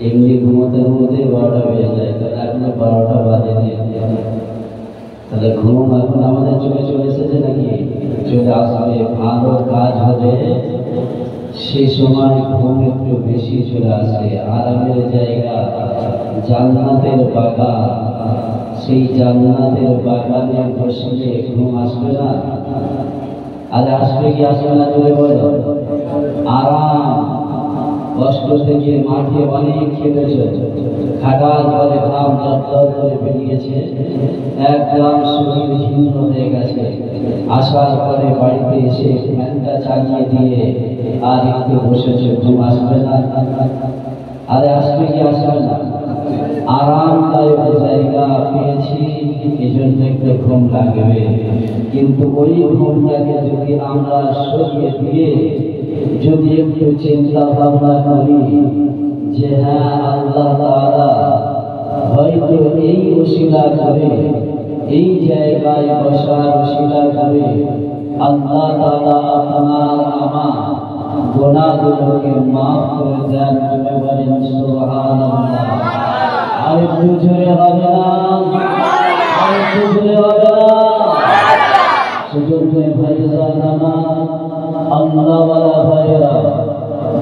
এমনি ঘুমোতে ঘুমোতে 12টা বেজে যায়, তাহলে এখনো 12টা বাজেনি। তাহলে ঘুম এখন আমাদের চলে এসেছে নাকি? চলে আসবে। ভালো কাজ হলে সেই সময় ঘুম একটু বেশি চলে আসে। আরামের জায়গা জান্নাতের বাগান, সেই জান্নাতের বাগানে বসলে ঘুম আসবে না? আজ আসবে কি আসবে না জোরে বলো। আরাম, কষ্ট থেকে মাঠে অনেক খেলেছে, খাটার পরে ঘাম দরদর করে বেরিয়েছে, একদম শরীর ছিন্ন হয়ে গেছে। আসার পরে বাড়িতে এসে ফ্যানটা চালিয়ে দিয়ে আর একটু বসেছে, ঘুম আসবে না? আরে আসবে কি আসবে না? আরামদায়ক জায়গা পেয়েছি, এই জন্য একটু ঘুম লাগবে। কিন্তু ওই ঘুমটাকে যদি আমরা সরিয়ে দিয়ে যদি একটু চিন্তা ভাবনা করি যে হ্যাঁ আল্লাহ তাআলা হয়তো এই ওসিলা করে, এই জায়গায় বসার ওসিলা করে আল্লাহ তাআলা আপনার আমার গুনাহগুলোকে মাফ করে দেন। তুমি বলেন সুবহানাল্লাহ। আর একটু জোরে হবে না? আর একটু জোরে হবে না? সুযোগ্য ভাইজান আমার, আল্লাহওয়ালা ভাইরা,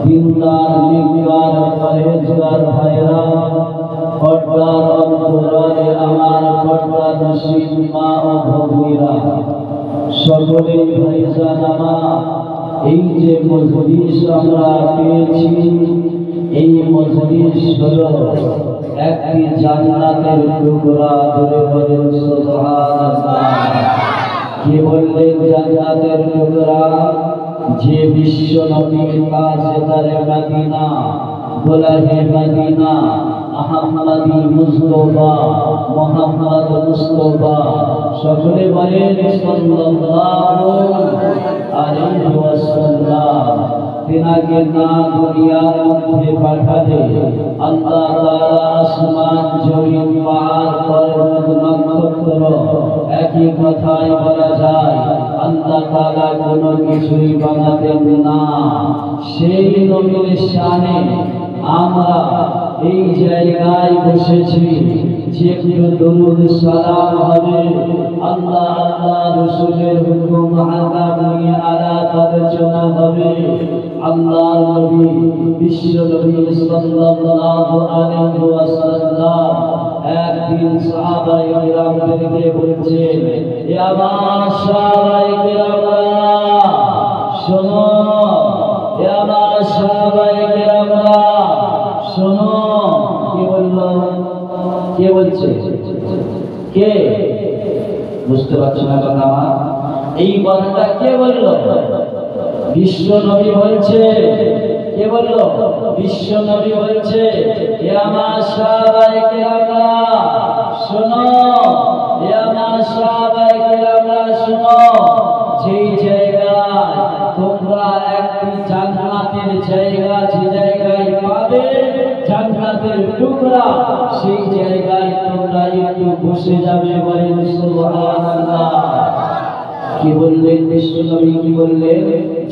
দিনদার নেককার পরহেজগার ভাইরা, পর্দার অন্তরালে আমার পর্দানশীল মা ও ভগ্নীরা, সকলেই ভাইজান আমার, এই যে মজলিস আমরা পেয়েছি, এই মজলিস হলো একটি জান্নাতের টুকরা। ধরে বলেন সুবহানাল্লাহ। কে বললেন জান্নাতের টুকরা? যে বিশ্ব নবীর তাজদারে মদিনা, গোলাহে মদিনা, আহমদি মুস্তাফা, মুহাম্মদ মুস্তাফা, সকলে বলেন সাল্লাল্লাহু আলাইহি ওয়াসাল্লাম। তিনাকে না দুনিয়ার মধ্যে পাঠালে আল্লাহ তাআলা আসমান জমিন পাহাড় পর্বত নক্ষত্র একই কথাই বলা যায়, আল্লাহ তাআলা কোনো কিছুই বানাতেন না। সেই নবীর শানে আমরা এই জায়গায় বসেছি, যে একটু দরুদ সালাম হবে, আল্লাহ আল্লাহ রাসূলের হুকুম আকাম নিয়ে আলাপ আলোচনা হবে। আল্লাহর নবী বিশ্ব নবী সাল্লাল্লাহু আলাইহি ওয়াসাল্লাম একদিন সাহাবায়ে কিরামদেরকে বলছেন, এ আমার সাহাবায়ে কিরামরা শোনো, এ আমার সাহাবায়ে কিরামরা শোনো। কি বলল? কে বলছে? কে? বুঝতে পারছো না কথা আমার? এই কথাটা কে বলল? বিশ্ব নবী বলছে। কে বলল? বিশ্ব নবী বলছে, এ আমার সাহাবায়ে কিরামরা শোনো, এ আমার সাহাবায়ে কিরামরা শোনো, যেই জায়গায় তোমরা একটি জান্নাতের জায়গা, যে জায়গায় পাবে জান্নাতের টুকরা, সেই জায়গায় তোমরা একটু বসে যাবে। বলেন সুবহানাল্লাহ। কি বললেন বিশ্ব নবী? কি বললেন?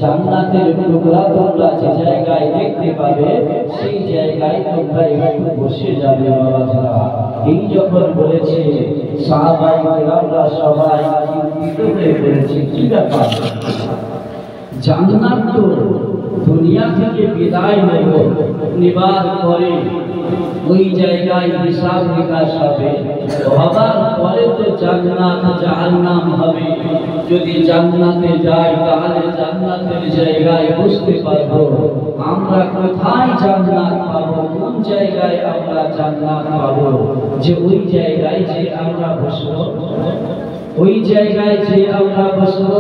জান্নাতের টুকরা তোমরা যে জায়গায় দেখতে পাবে, সেই জায়গায় তোমরা একটু বসে যাবে। বাবারা, এই যখন বলেছে সাহাবায়ে কিরামরা সবাই চিন্তিত হয়ে পড়েছে, কি ব্যাপার? জান্নাত তো দুনিয়া থেকে বিদায় নেবার পরে ওই জায়গায় হিসাব নিকাশ হবে, হবার পরে তো জান্নাত জাহান্নাম হবে। যদি জান্নাতে যাই তাহলে জান্নাতের জায়গায় বুঝতে পারবো আমরা কোথায় জান্নাত পাবো, কোন জায়গায় আমরা জান্নাত পাবো। যে ওই জায়গায় যে আমরা বসবো, ওই জায়গায় যে আমরা বসবো।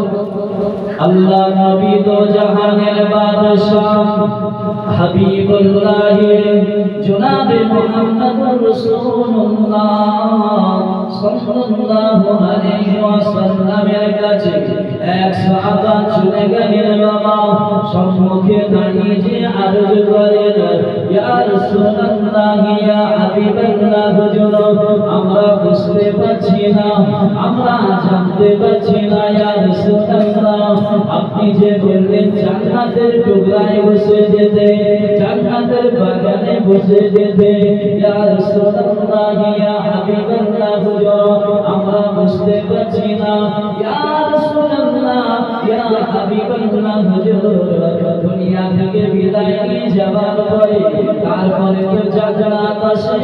আল্লাহ নবী দো জাহানের বাদশাহ হাবিবুল্লাহ জনাবে মুহাম্মদুর রাসূলুল্লাহ সাল্লাল্লাহু আলাইহি ওয়াসাল্লামের কাছে এক সাহাবা চলে গেলেন। বাবা সম্মুখে দাঁড়িয়ে যে আরজ করেন, ইয়া রাসূলুল্লাহ, ইয়া হাবিবাল্লাহ, হুজুর আমরা বুঝতে পারছি না, আমরা জানতে পারছি না, ইয়া রাসূলুল্লাহ আপনি নিজে বললেন জান্নাতের টুকরায় বসে যেতে, জান্নাতের বাগানে বসে যেতে। ইয়া রাসূলুল্লাহ ইয়া হাবিবাল্লাহ হুজুর আমরা বুঝতে পারছি না। ইয়া রাসূলুল্লাহ ইয়া হাবিবাল্লাহ হুজুর দুনিয়া থেকে বিদায় নিয়ে যাওয়ার পরে তারপরে তো জান্নাত আসে,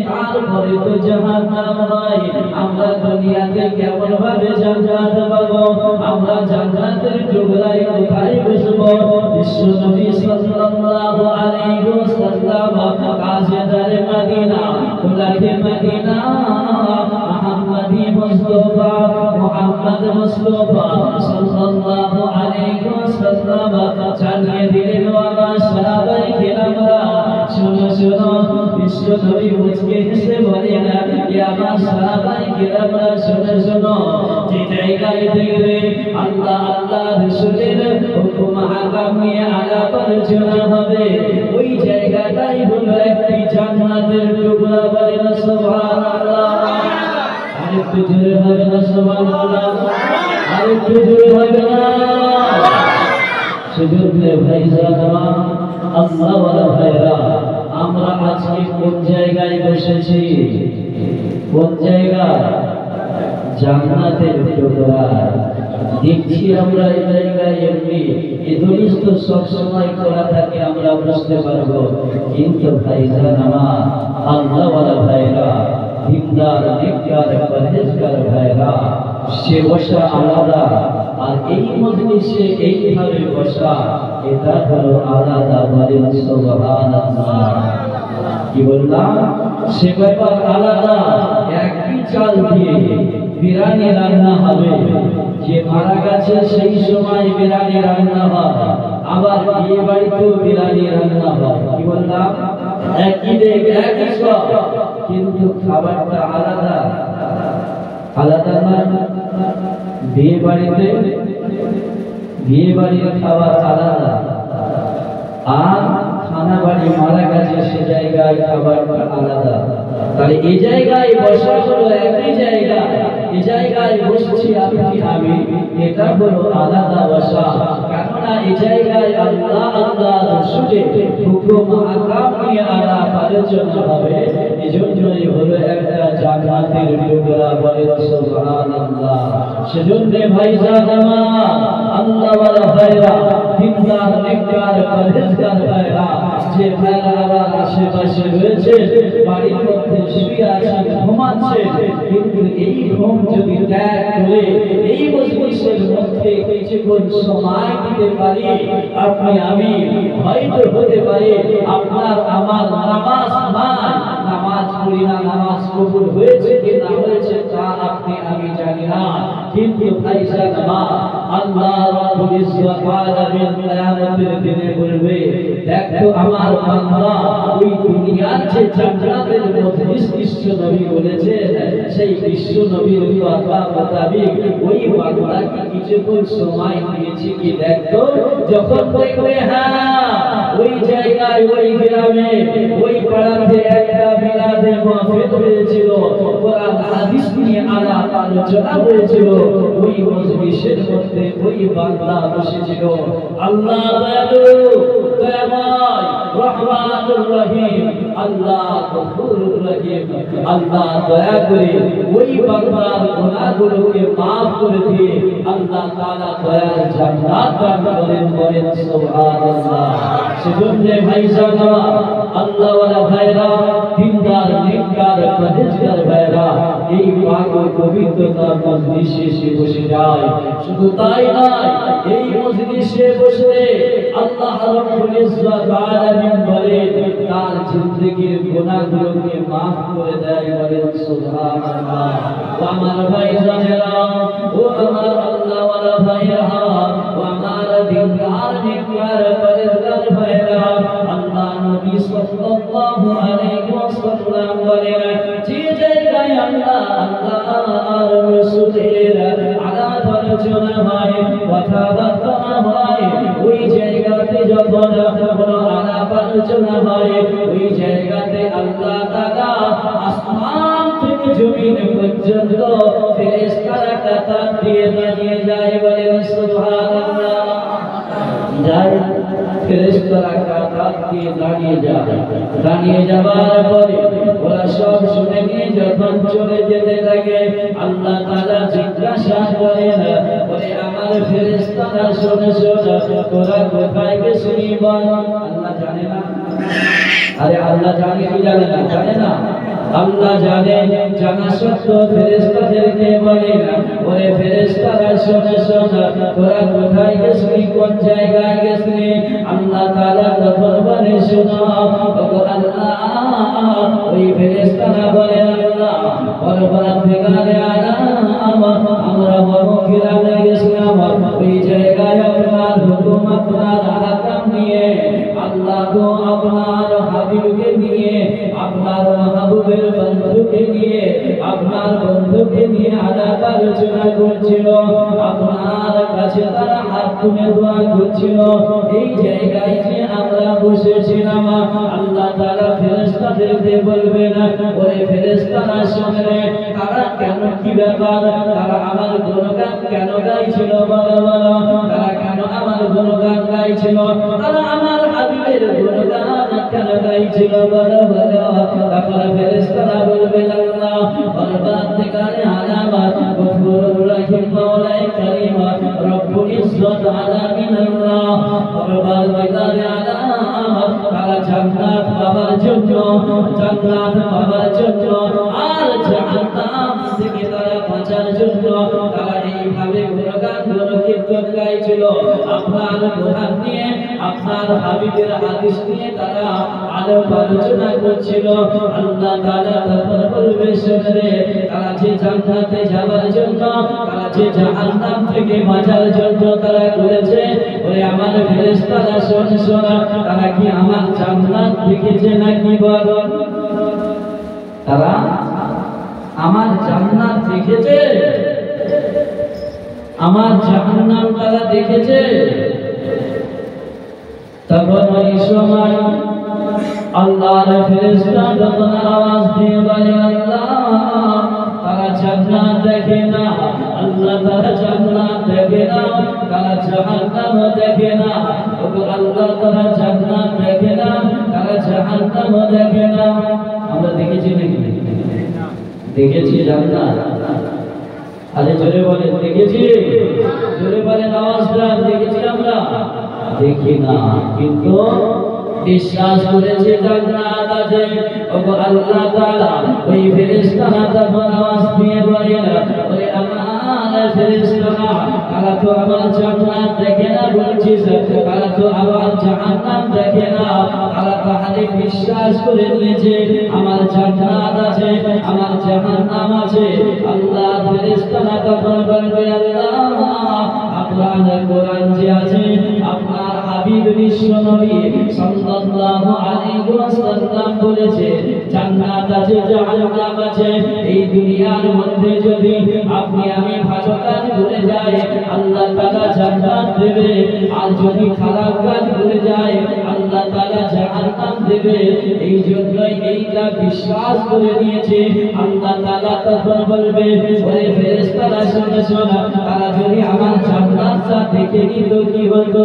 তারপরে তো জাহান্নাম হয়। আমরা দুনিয়াতে কেমন ভাবে জান্নাত পাবো? আমরা জান্নাতের টুকরায় কোথায় বসবো? বিশ্ব নবী সাল্লাল্লাহু আলাইহি ওয়াসাল্লাম কাজেদারে মদিনা কুলাকে মদিনা মুহাম্মদি মুস্তাফা মুহাম্মদ মুস্তাফা সাল্লাল্লাহু আলাইহি ওয়াসাল্লাম জানিয়ে দিলেন আমার সাহাবায়ে কেরামরা শুনো শুনো। বিশ্ব নবী মুচকে হেসে বলেন ইয়া আমার সাহাবায়ে কেরামরা শুনো শুনো, যে জায়গায় দেখবে আল্লাহ আল্লাহ রাসূলের হুকুম আহকাম নিয়ে আলাপ আলোচনা হবে, ওই জায়গাটাই হলো একটি জান্নাতের টুকরা। বলেন সুবহানাল্লাহ। আরেকটু জোরে হবে না সুবহানাল্লাহ? আরেকটু জোরে হবে না? সেজন্য ভাইজানরা আল্লাহ ওয়ালা ভাইরা আমরা আজকে কোন জায়গায় বসেছি? কোন জায়গা? জান্নাতের টুকরা। দেখছি আমরা এই জায়গায় এমনি ইদরিস তো সবসময় করা থাকে, আমরা বুঝতে পারবো, কিন্তু ভাইজান আমার আল্লাহ ওয়ালা ভাইরা দিনদার নেককার পরহেজগার ভাইরা সে বসা আলাদা, আর এই মজলিসে এইভাবে বসা এটা হলো আলাদা। বলেন সুবহানাল্লাহ। কি বললাম? সে ব্যাপার আলাদা। একই চাল দিয়ে বিরিয়ানি রান্না হবে, যে মারা গেছে সেই সময় বিরিয়ানি রান্না হয়, আবার বিয়ে বাড়িতেও বিরিয়ানি রান্না হয়। কি বললাম? একই দেখ একই সব, কিন্তু খাবারটা আলাদা। আলাদা না? বিয়ে বাড়ির খাবার আলাদা, আর খানা বাড়ি মারা গেছে সে জায়গায় খাবারটা আলাদা। তাহলে এই জায়গায় বসা হলো একই জায়গা, এই জায়গায় বসছি আপনি আমি, এটা হলো আলাদা বসা। কেননা এই জায়গায় আল্লাহ আল্লাহ রাসূলের হুকুম আহকাম নিয়ে আলাপ আলোচনা হবে, এজন্যই হলো একটা জান্নাতের টুকরা। বলেন সুবহানাল্লাহ। সেজন্য ভাইজান আমার আল্লাহ ওয়ালা ভাইরা দিনদার নেককার পরহেজগার ভাইরা, যে ভাইরা আমার আশেপাশে রয়েছে, বাড়ির মধ্যে শুয়ে আছেন, ঘুমাচ্ছে, কিন্তু এই ঘুম যদি ত্যাগ করে এই মজলিসের মধ্যে কিছুক্ষণ সময় দিতে পারি, আপনি আমি হয়তো হতে পারে আপনার আমার নামাজ নাই, নামাজ পড়ি না, নামাজ কবুল হয়েছে কি না হয়েছে তা আপনি আমি জানি না, কিন্তু ভাইজান আমার আল্লাহ রাব্বুল ইজ্জত আলামিন কিয়ামতের দিনে বলবে, দেখো আমার বান্দা ওই দুনিয়ার যে জান্নাতের মজলিস বিশ্ব নবী বলেছেন, সেই বিশ্ব নবীর কথা মোতাবেক ওই বান্দাকে কিছুক্ষণ সময় দিয়েছি কি দেখো। যখন দেখবে হ্যাঁ ওই জায়গায় ওই গ্রামে ওই পাড়াতে একটা মিলাদে মাহফিল হয়েছিল, কোরআন হাদিস নিয়ে আলাপ আলোচনা হয়েছিল, ওই মজলিসের মধ্যে ওই বান্দা বসেছিল। আল্লাহ দয়ালু দয়াময় রহমানুর রহিম, আল্লাহ গফুরুর রহিম, আল্লাহ দয়া করে ওই বান্দার গুনাহগুলোকে maaf করে দিয়ে আল্লাহ তাআলা দয়ার জান্নাত দান করেন। বলেন সুবহানাল্লাহ। সেজন্য ভাইজান আল্লাহ ওয়ালা ভাইরা দিনদার নেককার পরহেজগার ভাইরা এই পাক ও পবিত্রতার মজলিসে এসে বসে যায়। শুধু তাই নয়, এই মজলিসে বসে আল্লাহ রাব্বুল ইজ্জত আলামিন বলেন তার জিন্দেগীর গুনাহগুলোকে maaf করে দেয়। বলেন সুবহানাল্লাহ। ও আমার ভাইজানেরা, ও আমার আল্লাহ ওয়ালা ভাইরা, ও আমার দিনদার নেককার পরহেজগার ভাইরা, আল্লাহ নবী সাল্লাল্লাহু আলাইহি ওয়াসাল্লাম বলেন, যে জায়গায় আল্লাহ আল্লাহর রাসূলের আলাপ আলোচনা হয়, কথাবার্তা হয়, ওই জায়গাতে যখন কোনো আলাপ আলোচনা হয়, ওই জায়গাতে আল্লাহ তাআলা আসমান থেকে জমিন জমিন পর্যন্ত ফেরেশতারা কাতার দিয়ে দাঁড়িয়ে যায়, বলেন সুবহানাল্লাহ। যায় ফেরেশতারা কাতার দিয়ে দাঁড়িয়ে যায়। দাঁড়িয়ে যাবার পরে ওরা সব শুনে নিয়ে যখন চলে যেতে থাকে, আল্লাহ তাআলা জিজ্ঞাসা করেন, বলে আমার ফেরেশতারা শোনো শোনো, তোরা কোথায় গেছিলি বল। আল্লাহ জানে না? আরে আল্লাহ জানে কি জানে না? জানে না। আল্লাহ জানে, জানা সত্ত্বেও ফেরেশতাদেরকে বলে না, ওরে ফেরেশতারা শোনো শোনো, তোরা কোথায় গেছিলি, কোন জায়গায় গেছিলি। আল্লাহ তাআলা তখন বলে, শোনো ওগো আল্লাহ। ওই ফেরেশতারা বলে, আল্লাহ পরবর্তীকালে আমরা বড় গ্রামে গেছিলাম, ওই জায়গায় আপনার হুকুম আপনার আহকাম নিয়ে আল্লাহ তো আপনার হাবিবকে নিয়ে, আপনার মাহবুবের বন্ধুকে নিয়ে, আপনার বন্ধুকে নিয়ে আলাপ আলোচনা করছিল, আপনার কাছে তারা হাত তুলে দোয়া করছিল। এই জায়গায় যে আমরা বসেছিলাম, আল্লাহ তাআলা ফেরেশতাদেরকে বলবেন, ওরে ফেরেশতারা শুনলে তারা কেন, কি ব্যাপার, তারা আমার গুণগান কেন গাইছিল বলো বলো, তারা কেন আমার গুণগান গাইছিল, তারা আমার হাবিবের গুণগান কেন গাইছিল বলো বলো। তারপরে ফেরেশতারা বলবে, আল্লাহ পরবর্তীকালে আলামাত গফুরুর রহিম মাওলাই কারীম রব্বুল ইজ্জত আলামিন আল্লাহ পরবর্তীকালে আলামাত তারা জান্নাত পাবার জন্য, জান্নাত পাবার জন্য আর জাহান্নাম থেকে তারা বাঁচার জন্য তারা এইভাবে গুণগান কীর্তন গাইছিল। আপনার কোরআন নিয়ে, আপনার হাবিবের হাদিস নিয়ে তারা আলাপ আলোচনা করছিল। আল্লাহ তাআলা তখন বলবে, শুনরে তারা যে জান্নাতে যাওয়ার জন্য, তারা যে জাহান্নাম থেকে বাঁচার জন্য তারা করেছে, ওরে আমার ফেরেশতারা শোন শোনা, তারা কি আমার জান্নাত দেখেছে নাকি বল। তারা আমার জান্নাত দেখেছে, আমার জাহান্নাম তারা দেখেছে। তখন ওই সময় আল্লাহর ফেরেশতা যখন আওয়াজ দিয়ে বলে, আল্লাহ তারা জান্নাত দেখে না, আল্লাহ তারা জান্নাত দেখে না, তারা জাহান্নাম দেখে না। ওগো আল্লাহ তারা জান্নাত দেখে না, তারা জাহান্নাম দেখে না। আমরা দেখেছি নাকি? দেখেছি জান্নাত? আরে জোরে বলেন দেখেছি, জোরে বলেন আওয়াজটা, দেখেছি আমরা? দেখি না, কিন্তু বিশ্বাস করেছে জান্নাত আছে। ওগো আল্লাহ তাআলা ওই ফেরেশতারা তখন আওয়াজ দিয়ে বলেন, ওরে আমার ফেরেশতারা, তারা তো আমার জান্নাত দেখে না বলছিস, তারা তো আমার জাহান্নাম দেখে না, তারা তাহলে বিশ্বাস করে নিয়েছে আমার জান্নাত আছে, আমার জাহান্নাম আছে। আল্লাহ ফেরেশতারা তখন বলবে, আল্লাহ আপনার কোরআন যে আছে, আপনার হাবিব বিশ্ব নবী সাল্লাল্লাহু আলাইহি ওয়াসাল্লাম বলেছে জান্নাত আছে, জাহান্নাম আছে। এই দুনিয়ার মধ্যে যদি আপনি আমি ভালো কাজ করে যাই, আল্লাহ তাআলা জান্নাত দেবে, আর যদি খারাপ কাজ করে যাই, আল্লাহ তাআলা জাহান্নাম দেবে। এই জন্যই এইটা বিশ্বাস করে নিয়েছে। আল্লাহ তাআলা তখন বলবে, ওরে ফেরেশতারা শোনো শোনো, তারা যদি আমার জান্নাতটা দেখে নিত কি হতো,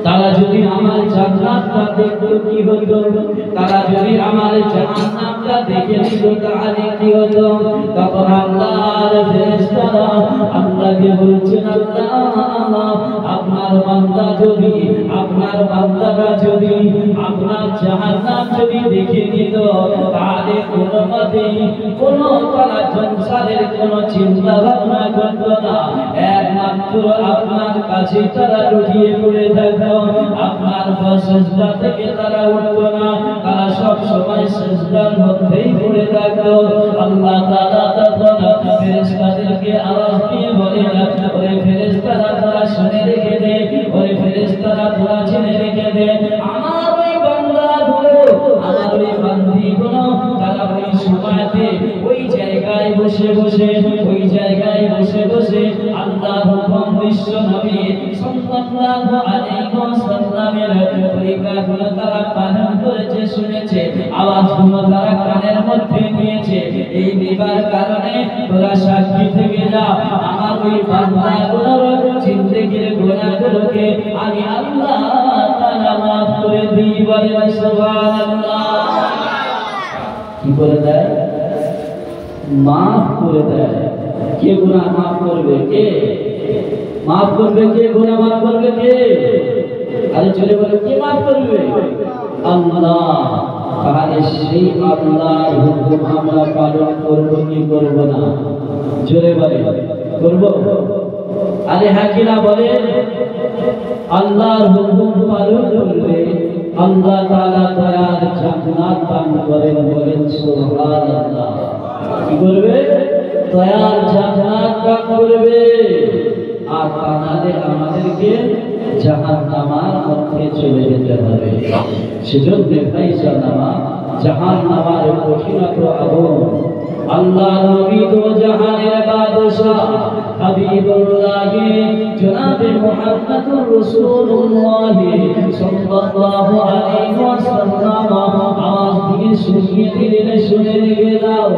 তারা যদি আমার জান্নাতটা দেখতো কি হতো, তারা যদি আমার জাহান্নামটা দেখে নিত তাহলে কি হতো। তখন আল্লাহর ফেরেশতারা আল্লাহকে বলছেন, আল্লাহ আপনার বান্দা যদি, আপনার বান্দারা যদি আপনার জাহান্নাম যদি দেখে নিত, তাহলে কোনো মতেই কোনো তারা সংসারের কোনো চিন্তা ভাবনা করতো না, একমাত্র আপনার কাছে তারা লুটিয়ে পড়ে থাকতো, আপনার সিজদা থেকে তারা উঠতো না, তারা সব সময় সিজদার মধ্যেই পড়ে থাকতো। আল্লাহ তাআলা তখন ফেরেশতাদেরকে আওয়াজ দিয়ে বলেন, ওরে ফেরেশতারা তোরা শুনে রেখে দে, ওরে ফেরেশতারা তোরা জেনে রেখে দে, আমার ওই বান্দাগুলো, আমার ওই বান্দীগুলো তারা ওই সময়তে ওই জায়গায় বসে বসে, ওই জায়গায় বসে বসে আল্লাহর হুকুম বিশ্ব নবী সাল্লাল্লাহু আলাইহি ওয়াসাল্লামের তরিকাগুলো তারা পালন করেছে, শুনেছে, আওয়াজগুলো তারা কানের মধ্যে নিয়েছে। এই নেবার কারণে তোরা সাক্ষী থেকে যা আমার ওই বান্দাগুলোর জিন্দেগির গুনাহগুলোকে আমি আল্লাহ তাআলা মাফ করে দিই। বলেন সুবহানাল্লাহ। কি করে দেয়? মাফ করে দেয়। কে গুনাহ মাফ করবে? কে মাফ করবে? কে গুনাহ মাফ করবে? কে? আরে চলে বলে কে মাফ করবে? আল্লাহ। তাহলে সেই আল্লাহর হুকুম আমরা পালন করব কি করব না? জোরে বলে করব। আরে হ্যাঁ কি না বলে? আল্লাহর হুকুম পালন করলে আল্লাহ তাআলা দয়ার জান্নাত দান করেন। বলেন সুবহানাল্লাহ। কি করবে? দয়ার জান্নাত দান করবে। আর তাহলে আমাদেরকে জাহান্নামের মধ্যে চলে যেতে হবে। সেজন্য ফাইসা নামা জাহান্নামের কঠিনতর আগুন। আল্লাহ নবী তো জাহানের বাদশা হাবিবুল্লাহ জনাবে মুহাম্মদুর রাসূলুল্লাহ সাল্লাল্লাহু আলাইহি ওয়াসাল্লাম আওয়াজ দিয়ে শুনিয়ে দিলেন, শুনে রেখে দাও,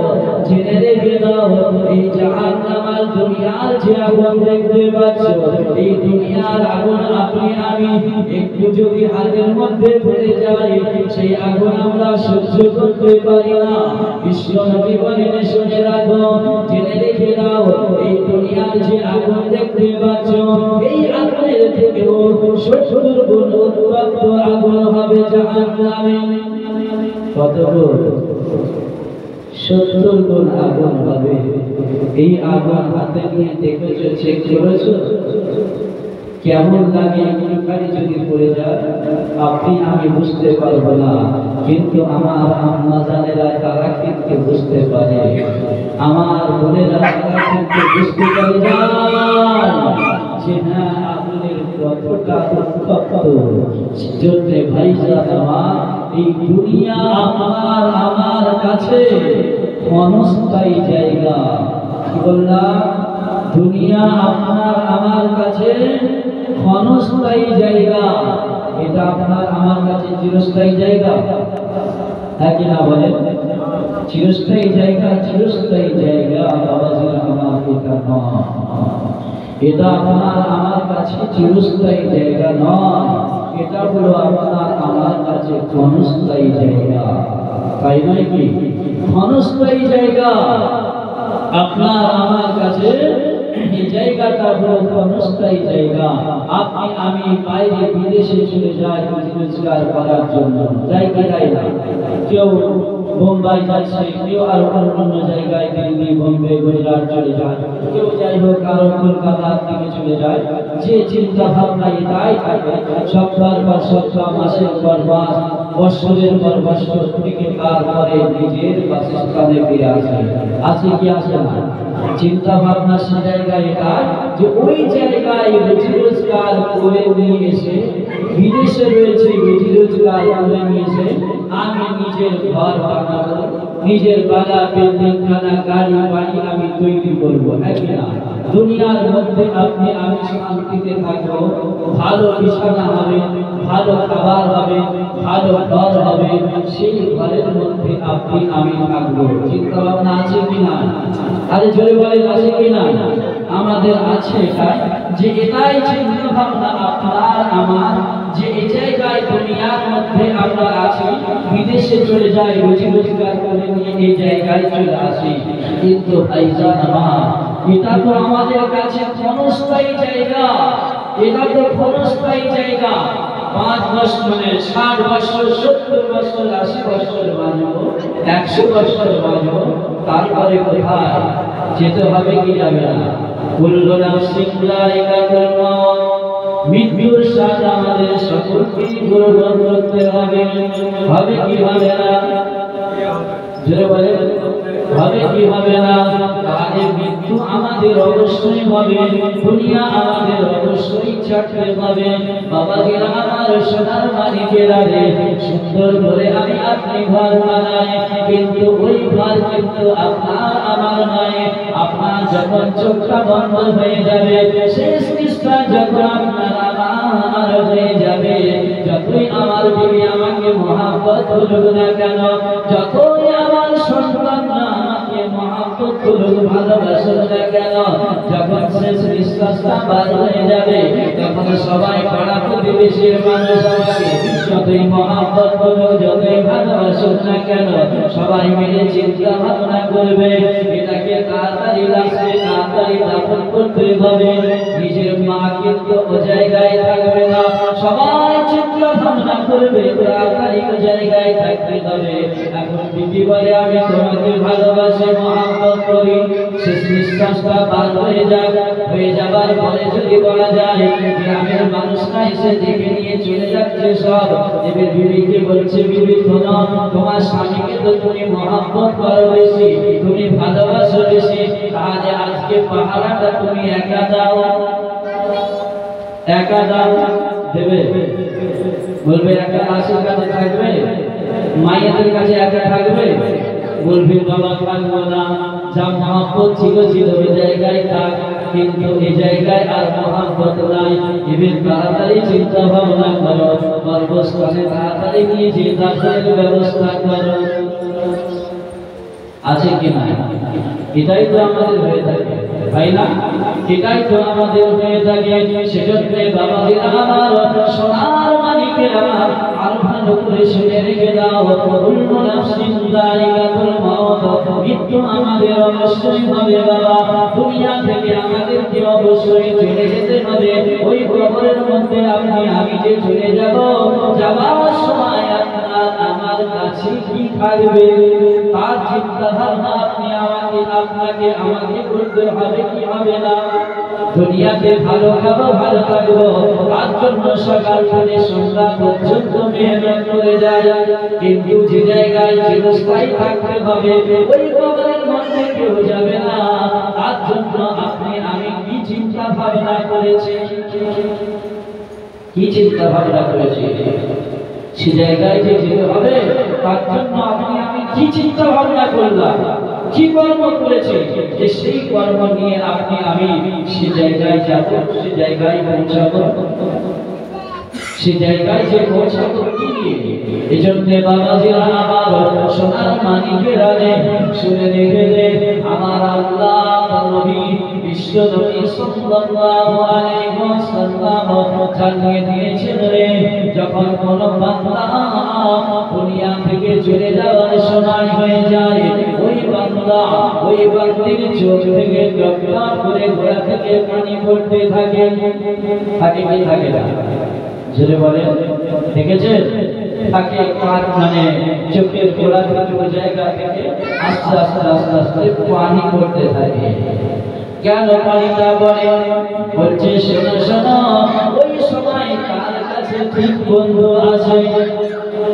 জেনে রেখে দাও, এই জাহান্নামের দুনিয়ার যে আগুন দেখতে পাচ্ছ, এই দুনিয়ার আগুন আপনি আমি একটু যদি হাতের মধ্যে পড়ে যাই, সেই আগুন আমরা সহ্য করতে পারি না। বিশ্ব নবী বলেন, শুনে রাখো, জেনে রেখে দাও, এই দুনিয়ার যে আগুন দেখতে পাচ্ছ, এই আগুনের থেকেও 70 গুণ উত্তপ্ত আগুন হবে জাহান্নামে। কত গুণ? 70 গুণ আগুন হবে। এই আগুন হাতে নিয়ে দেখেছো, চেক করেছো কেমন লাগে? একটুখানি যদি পড়ে যায় আপনি আমি বুঝতে পারবো না, কিন্তু আমার আম্মা জানেরা তারা কিন্তু বুঝতে পারে, আমার বোনেরা তারা কিন্তু বুঝতে পারে যে হ্যাঁ আগুনের কতটা উত্তপ্ত। সেজন্য ভাইজান আমার, এই দুনিয়া আমার কাছে ক্ষণস্থায়ী জায়গা। কি বললাম? দুনিয়া আমার কাছে ক্ষণস্থায়ী জায়গা। এটা আপনার আমার কাছে চিরস্থায়ী জায়গা। হ্যাঁ কি না বলেন? চিরস্থায়ী জায়গা, চিরস্থায়ী জায়গা বাবাজিরা আমার এটা নয়। এটা আপনার আমার কাছে চিরস্থায়ী জায়গা নয়, এটা হলো আপনার আমার কাছে ক্ষণস্থায়ী জায়গা। তাই নয় কি? ক্ষণস্থায়ী জায়গা আপনার আমার কাছে এই জায়গাটা হলো ক্ষণস্থায়ী জায়গা। আপনি আমি বাইরে বিদেশে চলে যাই রোজগার করার জন্য, যাই কি যাই না? কেউ বোম্বাই যাচ্ছে, কেউ আর অন্য জায়গায় দিল্লি, বোম্বে, গুজরাট চলে যায়, কেউ যাই হোক আরো কলকাতার দিকে চলে যায়। যে চিন্তা ভাবনা এটাই থাকে, সপ্তাহের পর সপ্তাহ, মাসের পর মাস, বছরের পর বছর থেকে পার করে নিজের বাসস্থানে ফিরে আসে। আসে কি আসে না? চিন্তা ভাবনা সে জায়গায় এটা যে ওই জায়গায় রুজি রোজগার করে নিয়ে এসে, বিদেশে রয়েছে রুজি রোজগার করে নিয়ে এসে আমি নিজের ঘর বানাবো, নিজের বাড়া, বিল্ডিং, খানা, গাড়ি বাড়ি আমি তৈরি করবো। একই দুনিয়ার মধ্যে আপনি আমি শান্তিতে থাকবো, ভালো বিছানা হবে, ভালো খাবার হবে, ভালো ঘর হবে, সেই ঘরের মধ্যে আপনি আমি থাকবো। চিন্তা ভাবনা আছে কিনা? আরে জোরে বলেন আছে কিনা? আমাদের আছে যে এটাই চিন্তা ভাবনা আপনার আমার, যে এই জায়গায় দুনিয়ার মধ্যে আমরা আছি, বিদেশে চলে যাই রুজি রোজগার করে নিয়ে এই জায়গায় চলে আসি। কিন্তু ভাইজান আমার, এটা তো আমাদের কাছে ক্ষণস্থায়ী জায়গা, এটা তো ক্ষণস্থায়ী জায়গা। 5 বছরে 60 বছর, 70 বছর, 80 বছর বাঁচবো, 100 বছর বাঁচবো, তারপরে কোথায় যেতে হবে কি যাবে না? কুল্লু নাফসিন যায়িকাতুল মউত, মৃত্যুর স্বাদ আমাদের সকলকে গ্রহণ করতে হবে। হবে কি হবে না? জোরে বলেন, হবে কি হবে না? তাহলে মৃত্যু আমাদের অবশ্যই হবে, দুনিয়া আমাদের অবশ্যই ছাড়তে হবে। বাবাজিরা আমার, সোনার মানিকেরা রে, সুন্দর করে আমি আপনি ঘর বানাই, কিন্তু ওই ঘর কিন্তু আপনার আমার নয়। আপনার যখন চোখটা বন্ধ হয়ে যাবে, শেষ নিঃশ্বাস যখন আপনার আমার হয়ে যাবে, যতই আমার বিবি আমাকে মহাব্বত করুক না কেন, যতই আমার সন্তানরা আমাকে বসুক ভালোবাসুক না কেন, যখন শেষ নিঃশ্বাসটা বার হয়ে যাবে তখন সবাই পাড়া প্রতিবেশীর মানুষ আমাকে যতই মহাব্বত করুক যতই ভালোবাসুক না কেন সবাই মিলে চিন্তা ভাবনা করবে এটাকে তাড়াতাড়ি লাশে তাড়াতাড়ি দাফন করতে হবে। নিজের মা কিন্তু ও জায়গায় থাকবে না, সবাই চিন্তা ভাবনা করবে তাড়াতাড়ি ও জায়গায় থাকতে হবে। এখন বিবি বলে আমি তোমাকে ভালোবাসি মহাব্বত করি, শেষ নিঃশ্বাসটা বার হয়ে যাবার পরে যদি বলা যায় গ্রামের মানুষরা এসে দেখে নিয়ে চলে যাচ্ছে সব, এবার বিবিকে বলছে বিবি শোনো, তোমার স্বামীকে তো তুমি মহাব্বত করো বেশি, তুমি ভালোবাসো বেশি, তাহলে আজকে পাহারাটা তুমি একা দাও। একা দাও, দেবে? বলবে একা লাশের কাছে থাকবে, মায়েদের কাছে একা থাকবে? বলবে বাবা থাকবো না, যা মহাব্বত ছিল ওই জায়গায় থাক, কিন্তু এই জায়গায় আর মহাব্বত নাই। এবার তাড়াতাড়ি চিন্তা ভাবনা করো, কর্মস্থানে তাড়াতাড়ি নিয়ে যে দাফনের ব্যবস্থা করো। আছে কি না? এটাই তো আমাদের হয়ে থাকে, তাই না? এটাই তো আমাদের হয়ে থাকে। সেজন্য বাবাজিরা আমার, সোনার মানিকের আমার, আর ভালো করে শুনে রেখে দাও, কুল্লু নাফসিন যায়িকাতুল মাউত, মৃত্যু আমাদের অবশ্যই হবে বাবা। দুনিয়া থেকে আমাদেরকে অবশ্যই চলে যেতে হবে, ওই কবরের মধ্যে আপনি আমি যে চলে যাব, যাওয়ার সময় আপনার আমার কাছে কি থাকবে তার চিন্তা ভাবনা আপনি আপনাকে আমাকে করতে হবে কি হবে না। দুনিয়াতে ভালো খাবো ভালো থাকবো, তার জন্য সকাল থেকে সন্ধ্যা পর্যন্ত মেহনত করে যায়, কিন্তু যে জায়গায় চিরস্থায়ী থাকতে হবে ওই কবরের মধ্যে কেউ যাবে না। তার জন্য আপনি আমি কি চিন্তা ভাবনা করেছি, কি চিন্তা ভাবনা করেছি সে জায়গায় যে যেতে হবে, তার জন্য আপনি আমি কি চিন্তা ভাবনা করলাম, কি কর্ম করেছে যে সেই কর্ম নিয়ে আপনি আমি সে জায়গায় যাব, সে জায়গায় পৌঁছাবো, সে জায়গায় যে পৌঁছাবো কি নিয়ে। এই জন্য বাবাজিরা আমার, সোনার মানিকের আগে শুনে দেখে আমার আল্লাহ নবী বিশ্ব নবী সাল্লাল্লাহু আলাইহি ওয়াসাল্লাম জানিয়ে দিয়েছেন রে, যখন কোন বান্দা দুনিয়া থেকে চলে যাওয়ার সময় হয়ে যায়, ওই বান্দা ওই বান্দির চোখ থেকে টপটপ করে গোড়া থেকে পানি পড়তে থাকে, থাকে কি থাকে না? জোরে বলেন, দেখেছেন? তাকে কার মানে চোখের গোড়া থেকে ওই জায়গা থেকে আস্তে আস্তে আস্তে আস্তে পানি পড়তে থাকে। কেন পানিটা পড়ে? বলছে শোনো শোনো, ওই সময় কার কাছে ঠিক বন্ধু আছে?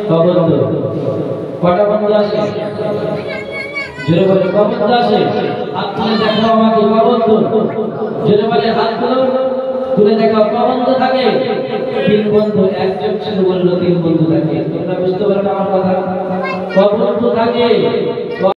বন্ধু কটা বন্ধু আছে? জোরে বলে বন্ধু আছে? হাত তুলে দেখো আমাকে বন্ধু, জোরে বলে হাত তুলে দেখো বন্ধু থাকে? তিন বন্ধু, একজন শুধু বললো তিন বন্ধু থাকে। তোমরা বুঝতে পারবে আমার কথা? বন্ধু থাকে